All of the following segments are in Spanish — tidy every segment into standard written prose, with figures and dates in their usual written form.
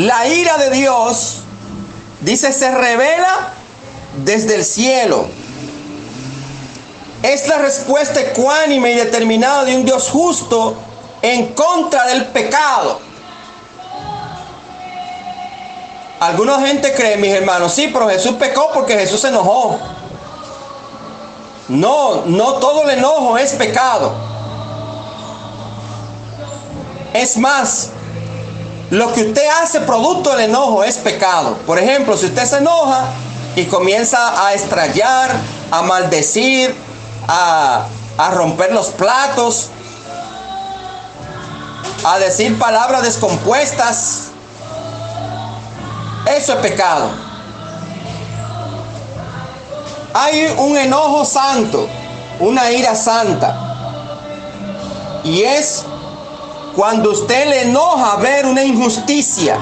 La ira de Dios, dice, se revela desde el cielo. Es la respuesta ecuánime y determinada de un Dios justo en contra del pecado. Alguna gente cree, mis hermanos, sí, pero Jesús pecó porque Jesús se enojó. No, no todo el enojo es pecado. Es más, lo que usted hace producto del enojo es pecado. Por ejemplo, si usted se enoja y comienza a estrellar, a maldecir, a romper los platos, a decir palabras descompuestas, eso es pecado. Hay un enojo santo, una ira santa, y es cuando usted le enoja ver una injusticia.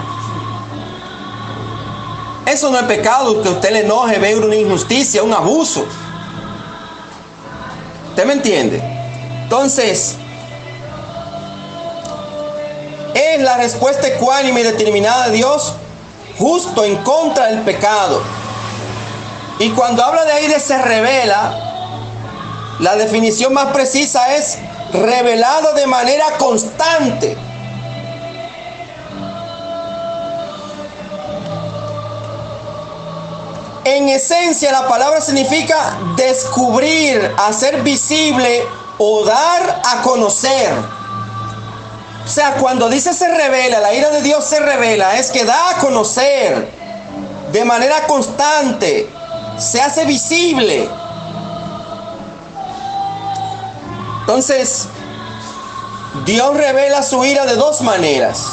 Eso no es pecado, que usted le enoje ver una injusticia, un abuso. ¿Usted me entiende? Entonces, es la respuesta ecuánime y determinada de Dios justo en contra del pecado. Y cuando habla de aire se revela, la definición más precisa es revelado de manera constante. En esencia, la palabra significa descubrir, hacer visible o dar a conocer. O sea, cuando dice se revela, la ira de Dios se revela, es que da a conocer de manera constante, se hace visible. Entonces, Dios revela su ira de dos maneras,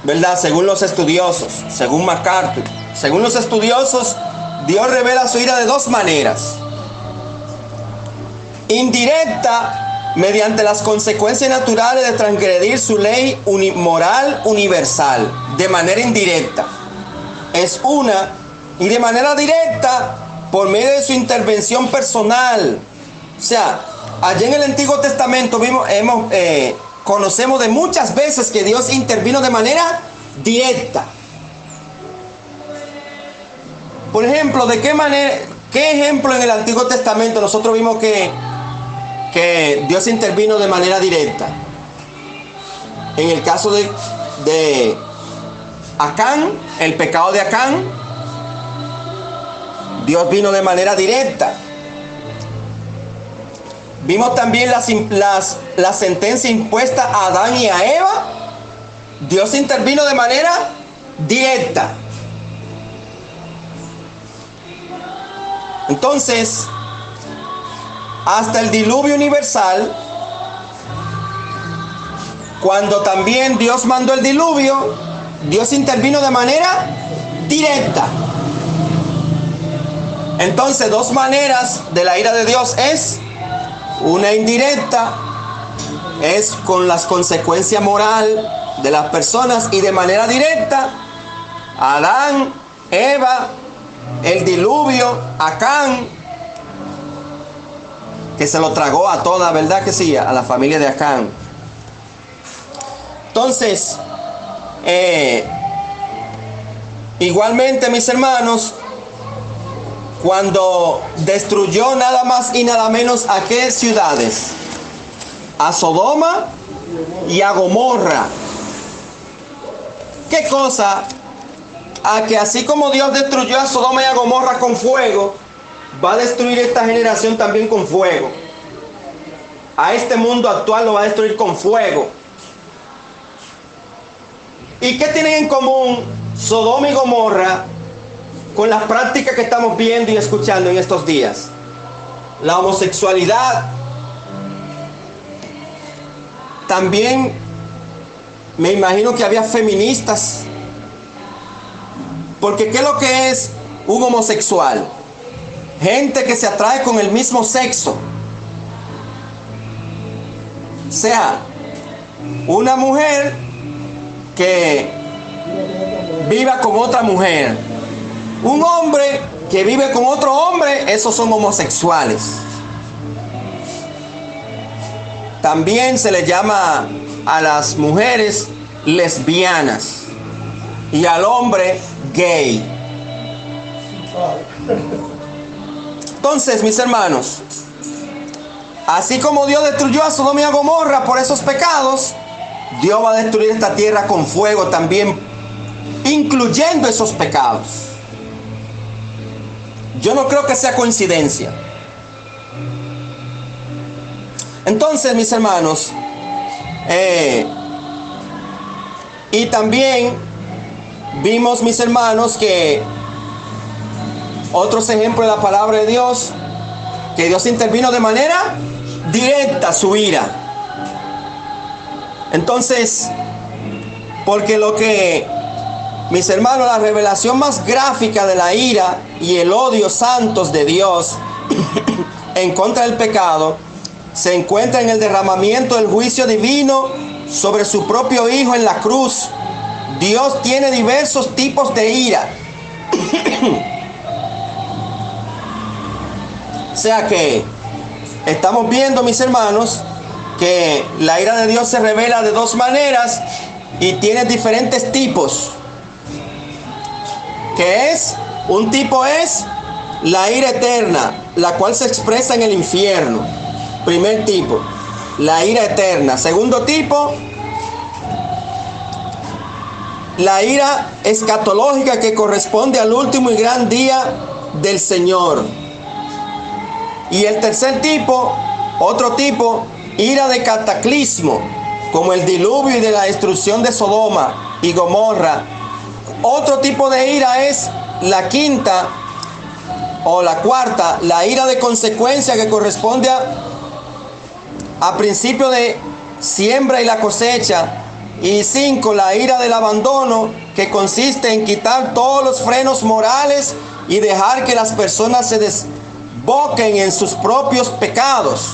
¿verdad? Según los estudiosos, según MacArthur, según los estudiosos, Dios revela su ira de dos maneras. Indirecta, mediante las consecuencias naturales de transgredir su ley moral universal, de manera indirecta. Es una, y de manera directa, por medio de su intervención personal. O sea, allá en el Antiguo Testamento conocemos de muchas veces que Dios intervino de manera directa. Por ejemplo, ¿de qué manera, qué ejemplo en el Antiguo Testamento nosotros vimos que Dios intervino de manera directa? En el caso de Acán, el pecado de Acán, Dios vino de manera directa. Vimos también la sentencia impuesta a Adán y a Eva. Dios intervino de manera directa. Entonces, hasta el diluvio universal, cuando también Dios mandó el diluvio, Dios intervino de manera directa. Entonces, dos maneras de la ira de Dios es: una indirecta, es con las consecuencias morales de las personas, y de manera directa, Adán, Eva, el diluvio, Acán, que se lo tragó a toda, ¿verdad que sí? A la familia de Acán. Entonces, igualmente, mis hermanos, cuando destruyó nada más y nada menos a qué ciudades, a Sodoma y a Gomorra. ¿Qué cosa? A que así como Dios destruyó a Sodoma y a Gomorra con fuego, va a destruir esta generación también con fuego. A este mundo actual lo va a destruir con fuego. ¿Y qué tienen en común Sodoma y Gomorra con las prácticas que estamos viendo y escuchando en estos días? La homosexualidad. También me imagino que había feministas. Porque ¿qué es lo que es un homosexual? Gente que se atrae con el mismo sexo. O sea, una mujer que viva con otra mujer, un hombre que vive con otro hombre, esos son homosexuales. También se le llama a las mujeres lesbianas y al hombre gay. Entonces, mis hermanos, así como Dios destruyó a Sodoma y a Gomorra por esos pecados, Dios va a destruir esta tierra con fuego también, incluyendo esos pecados. Yo no creo que sea coincidencia. Entonces, mis hermanos, y también vimos, mis hermanos, que otros ejemplos de la palabra de Dios, que Dios intervino de manera directa su ira. Entonces, porque lo que, mis hermanos, la revelación más gráfica de la ira y el odio santos de Dios en contra del pecado se encuentra en el derramamiento del juicio divino sobre su propio Hijo en la cruz. Dios tiene diversos tipos de ira. O sea que estamos viendo, mis hermanos, que la ira de Dios se revela de dos maneras y tiene diferentes tipos. Que es, un tipo es la ira eterna, la cual se expresa en el infierno. Primer tipo, la ira eterna. Segundo tipo, la ira escatológica, que corresponde al último y gran día del Señor. Y el tercer tipo, otro tipo, ira de cataclismo, como el diluvio y de la destrucción de Sodoma y Gomorra. Otro tipo de ira es la quinta o la cuarta, la ira de consecuencia, que corresponde a principio de siembra y la cosecha. Y 5, la ira del abandono, que consiste en quitar todos los frenos morales y dejar que las personas se desboquen en sus propios pecados.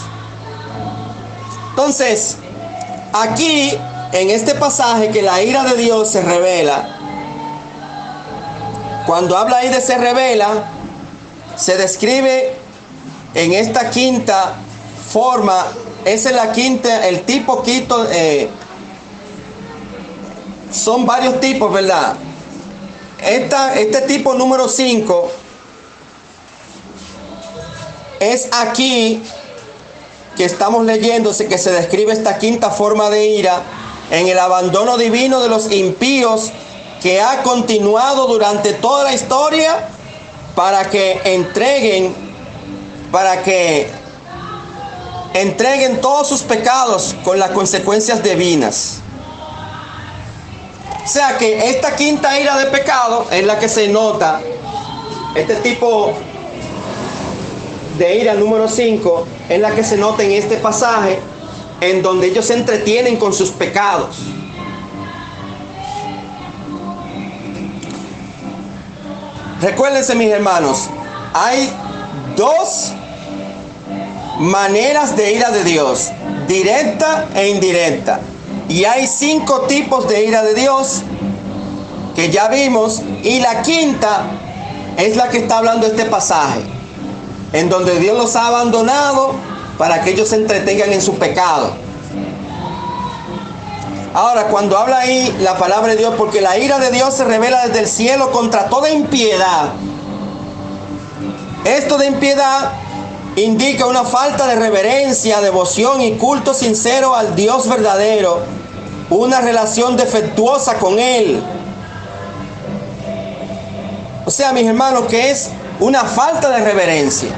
Entonces, aquí en este pasaje, que la ira de Dios se revela, cuando habla ahí de se revela, se describe en esta quinta forma. Esa es la quinta, el tipo quinto. Son varios tipos, ¿verdad? Este tipo número 5 es aquí que estamos leyendo, que se describe esta quinta forma de ira en el abandono divino de los impíos, que ha continuado durante toda la historia para que entreguen todos sus pecados con las consecuencias divinas. O sea que esta quinta ira de pecado es la que se nota, este tipo de ira número 5 es la que se nota en este pasaje, en donde ellos se entretienen con sus pecados. Recuérdense, mis hermanos, hay dos maneras de ira de Dios, directa e indirecta. Y hay 5 tipos de ira de Dios que ya vimos, y la quinta es la que está hablando este pasaje, en donde Dios los ha abandonado para que ellos se entretengan en su pecado. Ahora, cuando habla ahí la palabra de Dios, porque la ira de Dios se revela desde el cielo contra toda impiedad. Esto de impiedad indica una falta de reverencia, devoción y culto sincero al Dios verdadero, una relación defectuosa con Él. O sea, mis hermanos, que es una falta de reverencia.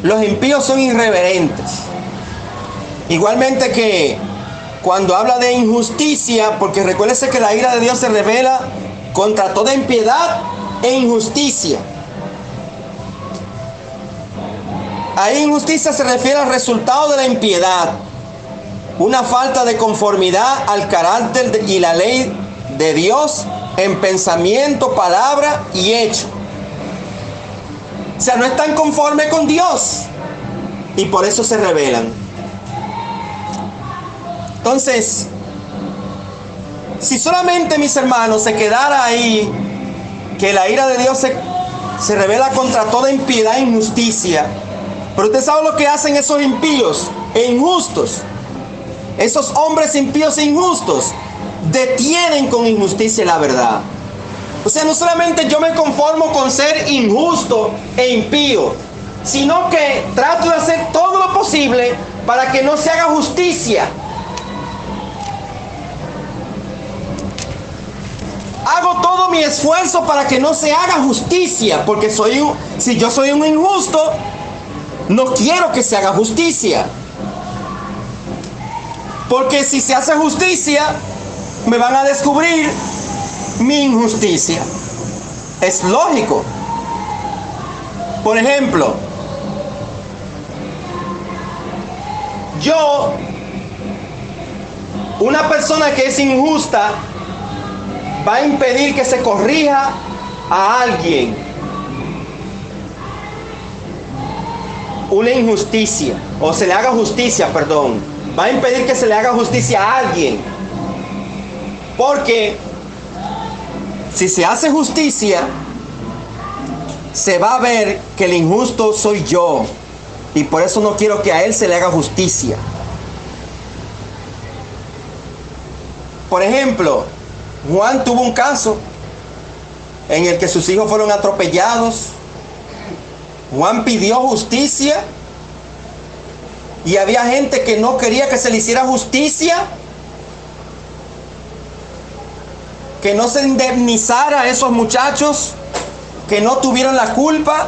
Los impíos son irreverentes. Igualmente que cuando habla de injusticia, porque recuérdese que la ira de Dios se revela contra toda impiedad e injusticia. Ahí injusticia se refiere al resultado de la impiedad, una falta de conformidad al carácter y la ley de Dios en pensamiento, palabra y hecho. O sea, no están conformes con Dios y por eso se rebelan. Entonces, si solamente, mis hermanos, se quedara ahí que la ira de Dios se revela contra toda impiedad e injusticia, pero usted sabe lo que hacen esos impíos e injustos, esos hombres impíos e injustos, detienen con injusticia la verdad. O sea, no solamente yo me conformo con ser injusto e impío, sino que trato de hacer todo lo posible para que no se haga justicia. Hago todo mi esfuerzo para que no se haga justicia, porque si yo soy un injusto, no quiero que se haga justicia. Porque si se hace justicia, me van a descubrir mi injusticia. Es lógico. Por ejemplo, una persona que es injusta, va a impedir que se corrija a alguien una injusticia, o se le haga justicia, perdón. Va a impedir que se le haga justicia a alguien. Porque si se hace justicia, se va a ver que el injusto soy yo. Y por eso no quiero que a él se le haga justicia. Por ejemplo, Juan tuvo un caso en el que sus hijos fueron atropellados. Juan pidió justicia y había gente que no quería que se le hiciera justicia, que no se indemnizara a esos muchachos que no tuvieron la culpa.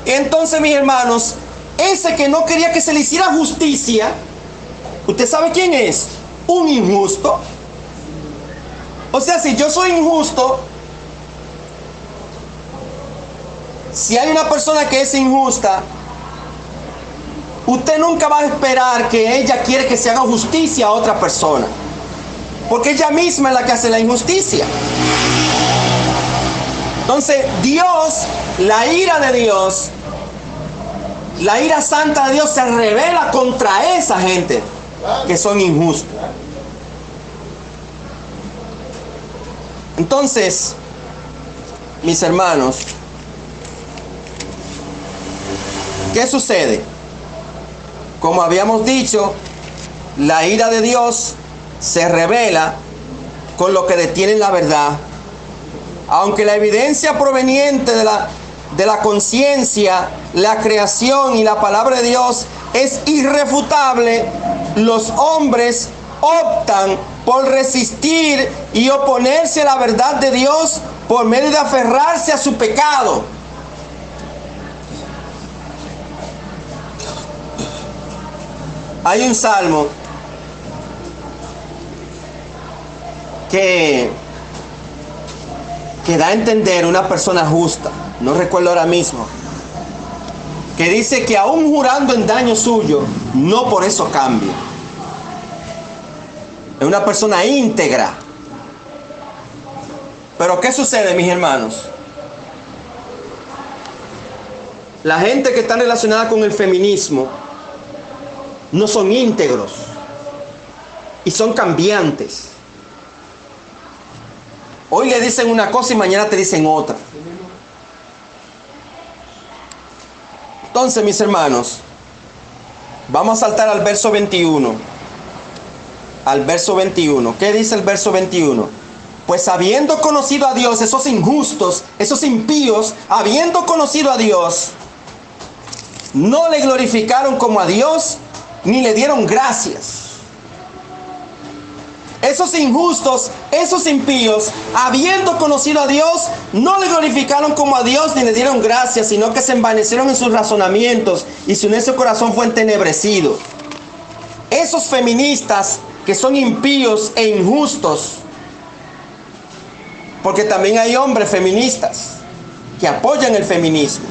Entonces, mis hermanos, ese que no quería que se le hiciera justicia, ¿usted sabe quién es? Un injusto. O sea, si yo soy injusto, si hay una persona que es injusta, usted nunca va a esperar que ella quiere que se haga justicia a otra persona, porque ella misma es la que hace la injusticia. Entonces, Dios, la ira de Dios, la ira santa de Dios se revela contra esa gente que son injustos. Entonces, mis hermanos, ¿qué sucede? Como habíamos dicho, la ira de Dios se revela con lo que detiene la verdad. Aunque la evidencia proveniente de la conciencia, la creación y la palabra de Dios es irrefutable, los hombres optan por resistir y oponerse a la verdad de Dios por medio de aferrarse a su pecado. Hay un salmo que da a entender una persona justa, no recuerdo ahora mismo, que dice que aún jurando en daño suyo, no por eso cambia. Es una persona íntegra. Pero ¿qué sucede, mis hermanos? La gente que está relacionada con el feminismo no son íntegros y son cambiantes. Hoy le dicen una cosa y mañana te dicen otra. Entonces, mis hermanos, vamos a saltar al verso 21. Al verso 21. ¿Qué dice el verso 21? Pues habiendo conocido a Dios, esos injustos, esos impíos, habiendo conocido a Dios, no le glorificaron como a Dios, ni le dieron gracias. Esos injustos, esos impíos, habiendo conocido a Dios, no le glorificaron como a Dios ni le dieron gracias, sino que se envanecieron en sus razonamientos y su necio corazón fue entenebrecido. Esos feministas que son impíos e injustos, porque también hay hombres feministas que apoyan el feminismo.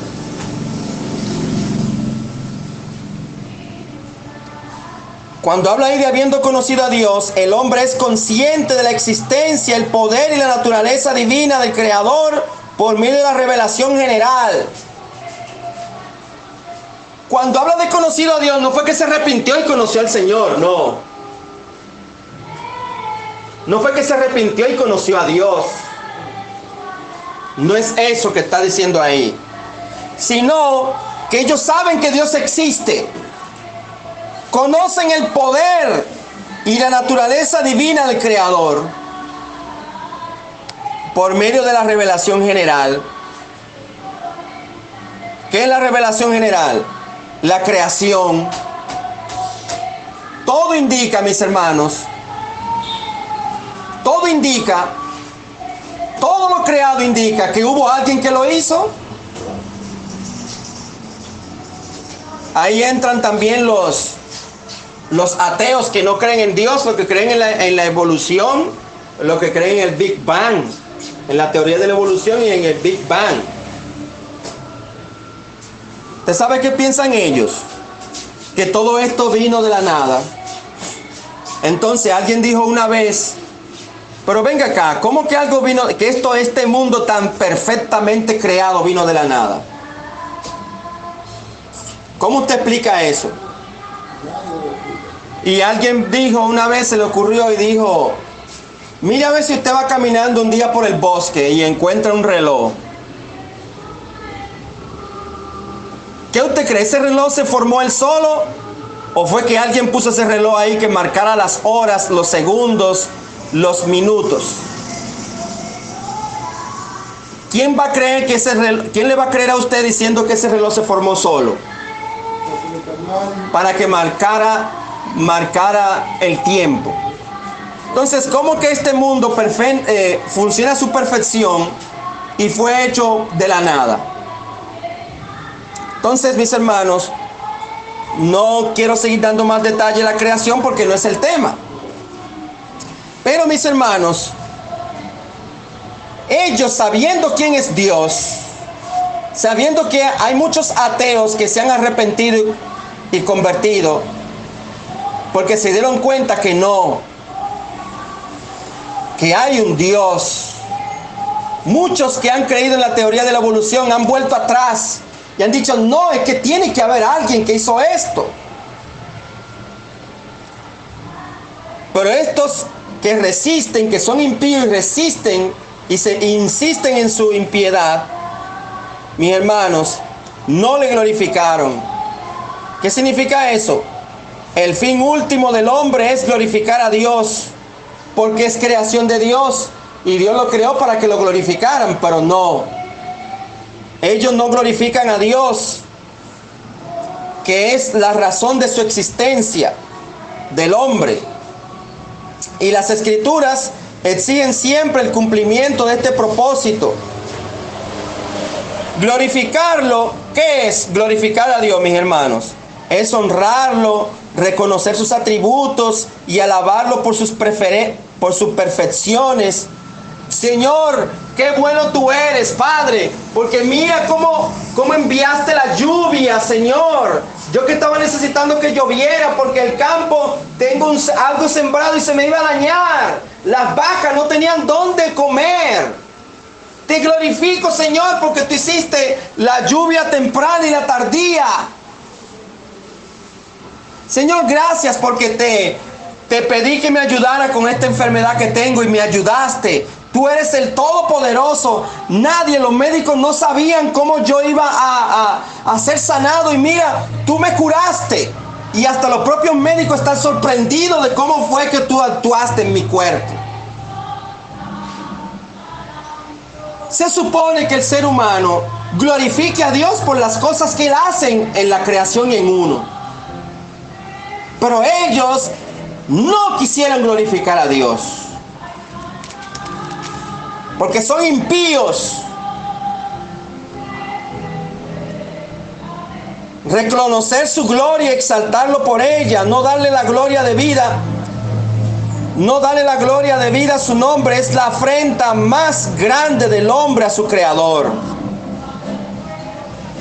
Cuando habla ahí de habiendo conocido a Dios, el hombre es consciente de la existencia, el poder y la naturaleza divina del Creador por medio de la revelación general. Cuando habla de conocido a Dios, no fue que se arrepintió y conoció al Señor, no. No fue que se arrepintió y conoció a Dios. No es eso que está diciendo ahí. Sino que ellos saben que Dios existe. Conocen el poder y la naturaleza divina del Creador por medio de la revelación general. ¿Qué es la revelación general? La creación. Todo indica, mis hermanos, todo lo creado indica que hubo alguien que lo hizo. Ahí entran también los ateos que no creen en Dios, los que creen en la evolución, los que creen en el Big Bang, en la teoría de la evolución y en el Big Bang. ¿Usted sabe qué piensan ellos? Que todo esto vino de la nada. Entonces alguien dijo una vez, pero venga acá, ¿cómo que algo vino, que este mundo tan perfectamente creado vino de la nada? ¿Cómo usted explica eso? Y alguien dijo, una vez se le ocurrió y dijo, mire a ver si usted va caminando un día por el bosque y encuentra un reloj. ¿Qué usted cree? ¿Ese reloj se formó él solo? ¿O fue que alguien puso ese reloj ahí que marcara las horas, los segundos, los minutos? ¿Quién va a creer que ese reloj, quién le va a creer a usted diciendo que ese reloj se formó solo? Para que marcara el tiempo. Entonces, ¿cómo que este mundo funciona a su perfección y fue hecho de la nada? Entonces, mis hermanos, no quiero seguir dando más detalle a la creación porque no es el tema. Pero, mis hermanos, ellos, sabiendo quién es Dios, sabiendo que hay muchos ateos que se han arrepentido y convertido, porque se dieron cuenta que no, que hay un Dios. Muchos que han creído en la teoría de la evolución han vuelto atrás y han dicho, no, es que tiene que haber alguien que hizo esto. Pero estos que resisten, que son impíos y resisten y insisten en su impiedad, mis hermanos, no le glorificaron. ¿Qué significa eso? El fin último del hombre es glorificar a Dios, porque es creación de Dios y Dios lo creó para que lo glorificaran, pero no. Ellos no glorifican a Dios, que es la razón de su existencia del hombre. Y las Escrituras exigen siempre el cumplimiento de este propósito. Glorificarlo, ¿qué es glorificar a Dios, mis hermanos? Es honrarlo, reconocer sus atributos y alabarlo por sus perfecciones. Señor, qué bueno tú eres, Padre, porque mira cómo enviaste la lluvia, Señor. Yo que estaba necesitando que lloviera porque el campo tengo algo sembrado y se me iba a dañar. Las vacas no tenían dónde comer. Te glorifico, Señor, porque tú hiciste la lluvia temprana y la tardía. Señor, gracias porque te pedí que me ayudara con esta enfermedad que tengo y me ayudaste. Tú eres el Todopoderoso. Nadie, los médicos no sabían cómo yo iba a ser sanado. Y mira, tú me curaste. Y hasta los propios médicos están sorprendidos de cómo fue que tú actuaste en mi cuerpo. Se supone que el ser humano glorifique a Dios por las cosas que Él hace en la creación y en uno. Pero ellos no quisieran glorificar a Dios, porque son impíos. Reconocer su gloria, exaltarlo por ella, no darle la gloria de vida, no darle la gloria de vida a su nombre, es la afrenta más grande del hombre a su creador.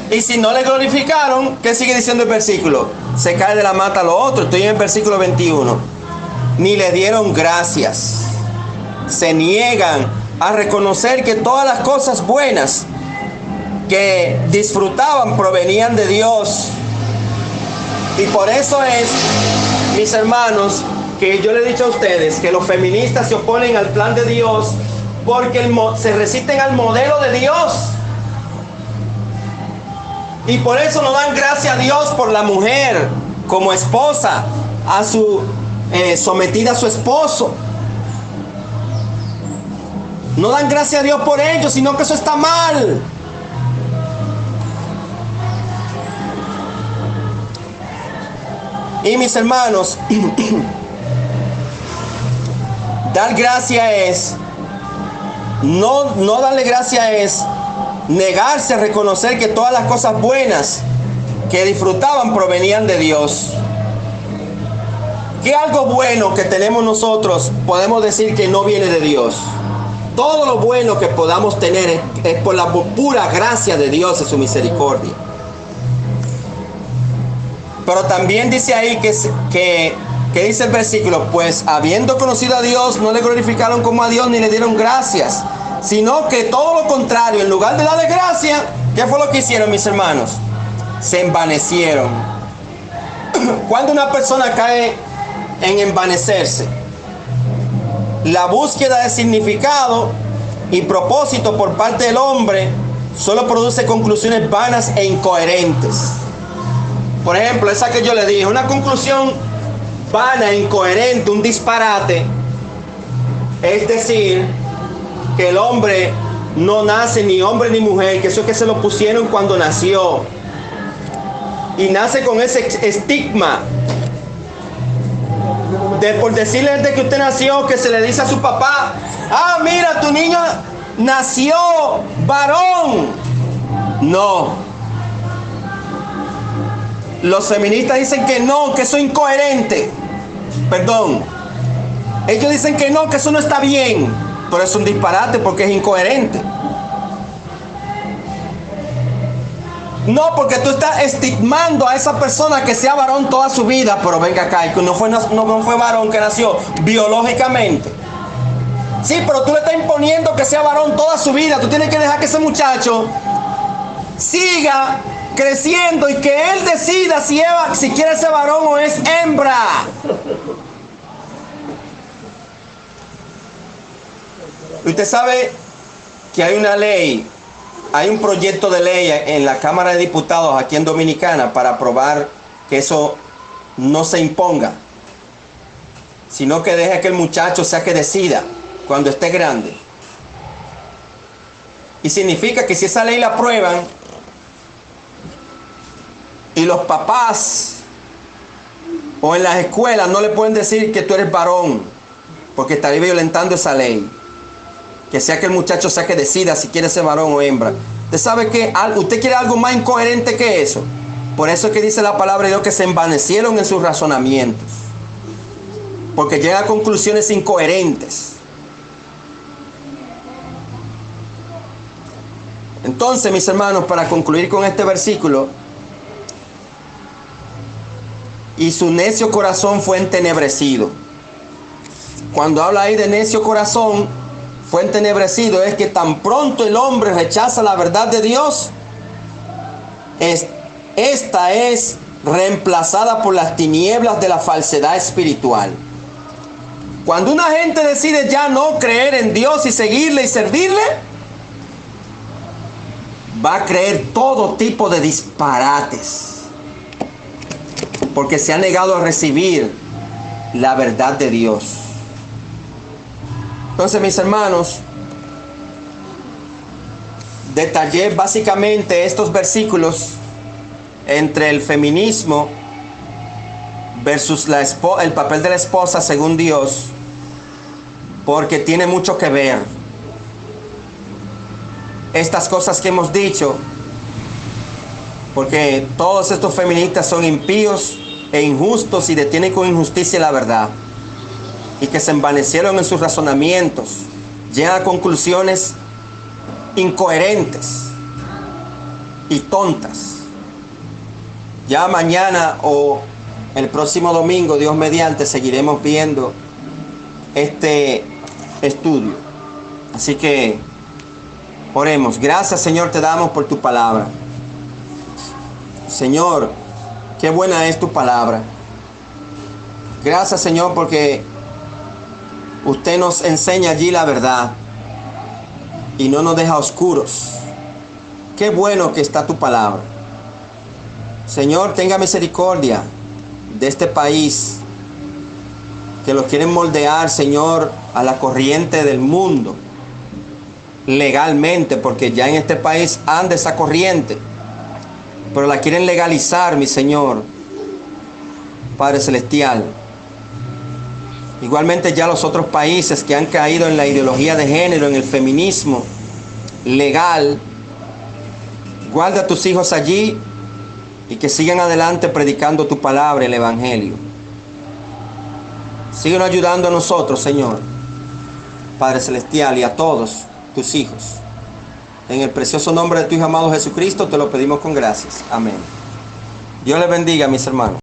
Y si no le glorificaron, ¿qué sigue diciendo el versículo? Se cae de la mata lo otro. Estoy en el versículo 21. Ni le dieron gracias. Se niegan a reconocer que todas las cosas buenas que disfrutaban provenían de Dios. Y por eso es, mis hermanos, que yo le he dicho a ustedes que los feministas se oponen al plan de Dios porque se resisten al modelo de Dios. Y por eso no dan gracias a Dios por la mujer como esposa a su sometida a su esposo. No dan gracias a Dios por ello, sino que eso está mal. Y mis hermanos, dar gracia es, no darle gracia es negarse a reconocer que todas las cosas buenas que disfrutaban provenían de Dios. ¿Qué algo bueno que tenemos nosotros podemos decir que no viene de Dios? Todo lo bueno que podamos tener es por la pura gracia de Dios y su misericordia. Pero también dice ahí que dice el versículo, pues habiendo conocido a Dios, no le glorificaron como a Dios ni le dieron gracias, sino que todo lo contrario, en lugar de darle gracias, ¿qué fue lo que hicieron, mis hermanos? Se envanecieron. Cuando una persona cae en envanecerse, la búsqueda de significado y propósito por parte del hombre solo produce conclusiones vanas e incoherentes. Por ejemplo, esa que yo le dije, una conclusión vana, incoherente, un disparate, es decir, que el hombre no nace ni hombre ni mujer, que eso es que se lo pusieron cuando nació, y nace con ese estigma de, por decirle desde que usted nació, que se le dice a su papá, ah, mira, tu niño nació varón. No. Los feministas dicen que no, que eso es incoherente. Perdón. Ellos dicen que no, que eso no está bien. Pero es un disparate porque es incoherente. No, porque tú estás estigmando a esa persona que sea varón toda su vida. Pero venga acá, que no fue varón que nació biológicamente. Sí, pero tú le estás imponiendo que sea varón toda su vida. Tú tienes que dejar que ese muchacho siga creciendo y que él decida si quiere ser varón o es hembra. Usted sabe que hay una ley, hay un proyecto de ley en la Cámara de Diputados aquí en Dominicana para aprobar que eso no se imponga, sino que deje que el muchacho sea que decida cuando esté grande. Y significa que si esa ley la aprueban y los papás o en las escuelas no le pueden decir que tú eres varón, porque estaría violentando esa ley. Que sea que el muchacho sea que decida si quiere ser varón o hembra. Usted sabe que usted quiere algo más incoherente que eso. Por eso es que dice la palabra de Dios que se envanecieron en sus razonamientos, porque llegan a conclusiones incoherentes. Entonces, mis hermanos, para concluir con este versículo, y su necio corazón fue entenebrecido. Cuando habla ahí de necio corazón, fue entenebrecido, es que tan pronto el hombre rechaza la verdad de Dios, esta es reemplazada por las tinieblas de la falsedad espiritual. Cuando una gente decide ya no creer en Dios y seguirle y servirle, va a creer todo tipo de disparates, porque se ha negado a recibir la verdad de Dios. Entonces, mis hermanos, detallé básicamente estos versículos entre el feminismo versus el papel de la esposa según Dios, porque tiene mucho que ver. Estas cosas que hemos dicho, porque todos estos feministas son impíos e injustos y detienen con injusticia la verdad, y que se envanecieron en sus razonamientos, llegan a conclusiones incoherentes y tontas. Ya mañana o el próximo domingo, Dios mediante, seguiremos viendo este estudio. Así que oremos. Gracias, Señor, te damos por tu palabra. Señor, qué buena es tu palabra. Gracias, Señor, porque usted nos enseña allí la verdad y no nos deja oscuros. Qué bueno que está tu palabra. Señor, tenga misericordia de este país que los quieren moldear, Señor, a la corriente del mundo, legalmente, porque ya en este país anda esa corriente, pero la quieren legalizar, mi Señor, Padre Celestial. Igualmente ya los otros países que han caído en la ideología de género, en el feminismo legal, guarda a tus hijos allí y que sigan adelante predicando tu palabra, el Evangelio. Síguenos ayudando a nosotros, Señor, Padre Celestial, y a todos tus hijos. En el precioso nombre de tu Hijo amado Jesucristo te lo pedimos con gracias. Amén. Dios les bendiga, mis hermanos.